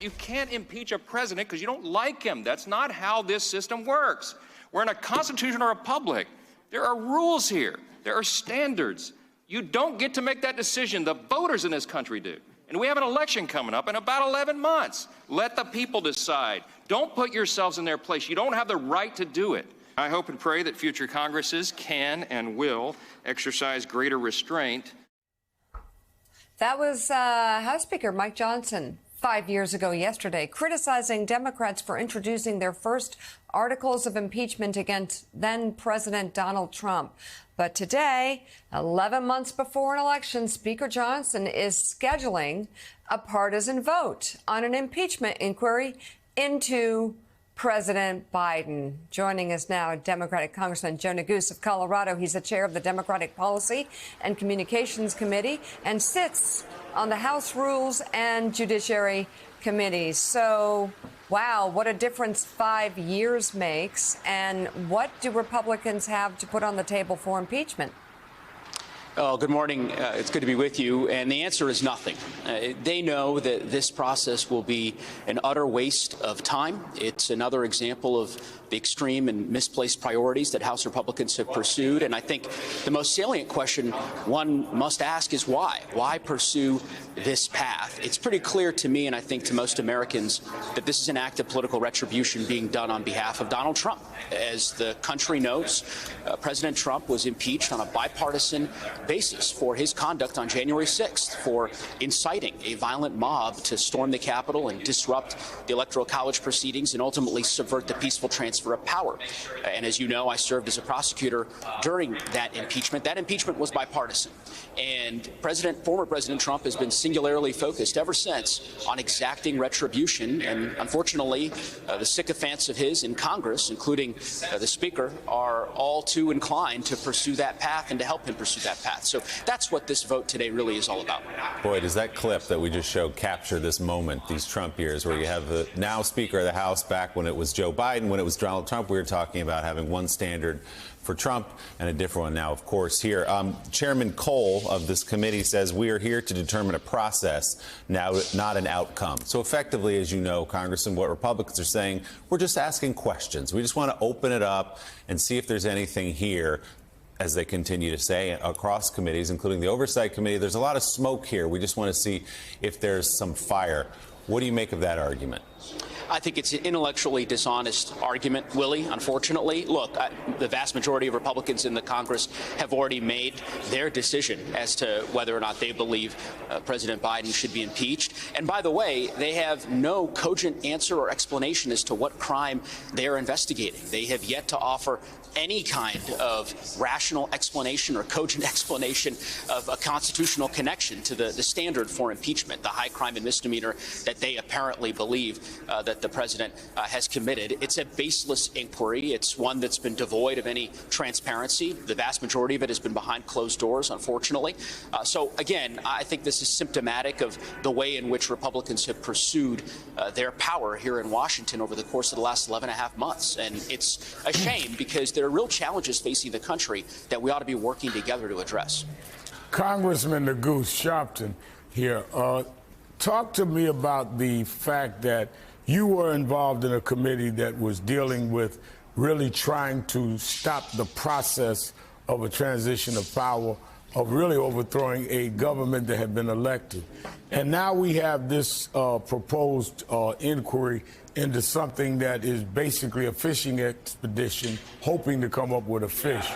You can't impeach a president because you don't like him. That's not how this system works. We're in a constitutional republic. There are rules here. There are standards. You don't get to make that decision. The voters in this country do. And we have an election coming up in about 11 months. Let the people decide. Don't put yourselves in their place. You don't have the right to do it. I hope and pray that future Congresses can and will exercise greater restraint. That was House Speaker Mike Johnson 5 years ago yesterday, criticizing Democrats for introducing their first articles of impeachment against then-President Donald Trump. But today, 11 months before an election, Speaker Johnson is scheduling a partisan vote on an impeachment inquiry into President Biden. Joining us now, Democratic Congressman Joe Neguse of Colorado. He's the chair of the Democratic Policy and Communications Committee and sits on the House Rules and Judiciary Committees. So, wow, what a difference 5 years makes. And what do Republicans have to put on the table for impeachment? Oh, good morning. It's good to be with you. And the answer is nothing. They know that this process will be an utter waste of time. It's another example of the extreme and misplaced priorities that House Republicans have pursued. And I think the most salient question one must ask is why? Why pursue this path? It's pretty clear to me, and I think to most Americans, that this is an act of political retribution being done on behalf of Donald Trump. As the country knows, President Trump was impeached on a bipartisan basis for his conduct on January 6th, for inciting a violent mob to storm the Capitol and disrupt the Electoral College proceedings and ultimately subvert the peaceful transfer of power. And as you know, I served as a prosecutor during that impeachment. That impeachment was bipartisan. And former President Trump has been singularly focused ever since on exacting retribution. And unfortunately, the sycophants of his in Congress, including the Speaker, are all too inclined to pursue that path and to help him pursue that path. So that's what this vote today really is all about. Boy, does that clip that we just showed capture this moment, these Trump years, where you have the now Speaker of the House back when it was Joe Biden, when it was Donald Trump. We were talking about having one standard for Trump and a different one now, of course, here. Chairman Cole of this committee says we are here to determine a process, now not an outcome. So effectively, as you know, Congressman, what Republicans are saying, we're just asking questions. We just want to open it up and see if there's anything here, as they continue to say, across committees, including the Oversight Committee. There's a lot of smoke here. We just want to see if there's some fire. What do you make of that argument? I think it's an intellectually dishonest argument, Willie, unfortunately. Look, the vast majority of Republicans in the Congress have already made their decision as to whether or not they believe President Biden should be impeached. And by the way, they have no cogent answer or explanation as to what crime they are investigating. They have yet to offer any kind of rational explanation or cogent explanation of a constitutional connection to the standard for impeachment, the high crime and misdemeanor that they apparently believe that the president has committed. It's a baseless inquiry. It's one that's been devoid of any transparency. The vast majority of it has been behind closed doors, unfortunately. So, again, I think this is symptomatic of the way in which Republicans have pursued their power here in Washington over the course of the last 11 and a half months. And it's a shame because there are real challenges facing the country that we ought to be working together to address. Congressman Neguse Sharpton here. Talk to me about the fact that you were involved in a committee that was dealing with really trying to stop the process of a transition of power, of really overthrowing a government that had been elected. And now we have this proposed inquiry into something that is basically a fishing expedition, hoping to come up with a fish.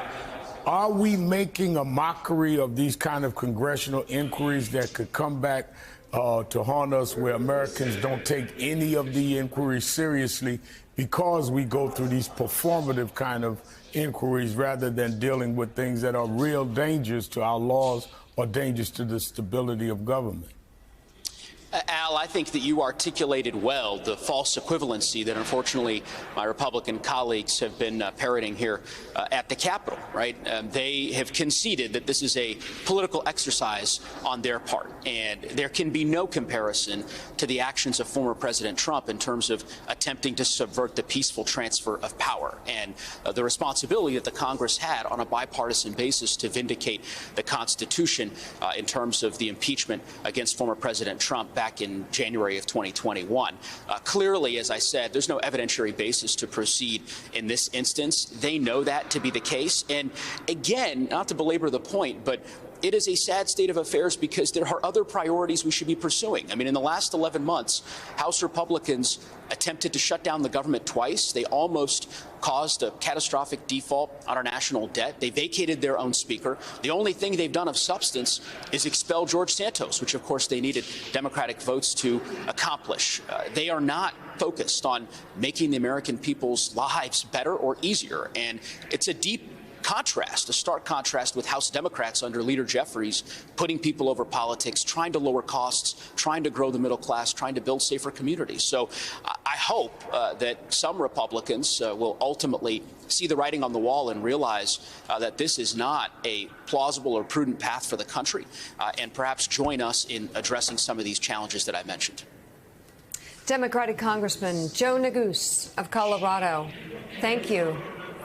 Are we making a mockery of these kind of congressional inquiries that could come back to haunt us, where Americans don't take any of the inquiries seriously because we go through these performative kind of inquiries rather than dealing with things that are real dangers to our laws or dangers to the stability of government? Al, I think that you articulated well the false equivalency that, unfortunately, my Republican colleagues have been parroting here at the Capitol, right? They have conceded that this is a political exercise on their part, and there can be no comparison to the actions of former President Trump in terms of attempting to subvert the peaceful transfer of power and the responsibility that the Congress had on a bipartisan basis to vindicate the Constitution in terms of the impeachment against former President Trump back in January of 2021. Clearly, as I said, there's no evidentiary basis to proceed in this instance. They know that to be the case. And again, not to belabor the point, but it is a sad state of affairs because there are other priorities we should be pursuing. I mean, in the last 11 months, House Republicans attempted to shut down the government twice. They almost caused a catastrophic default on our national debt. They vacated their own speaker. The only thing they've done of substance is expel George Santos, which, of course, they needed Democratic votes to accomplish. They are not focused on making the American people's lives better or easier. And it's a deep contrast, a stark contrast with House Democrats under Leader Jeffries, putting people over politics, trying to lower costs, trying to grow the middle class, trying to build safer communities. So I hope that some Republicans will ultimately see the writing on the wall and realize that this is not a plausible or prudent path for the country, and perhaps join us in addressing some of these challenges that I mentioned. Democratic Congressman Joe Neguse of Colorado, thank you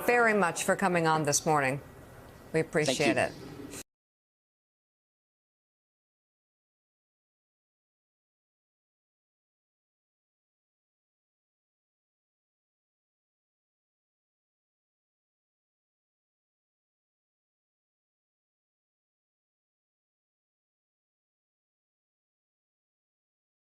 very much for coming on this morning. We appreciate it.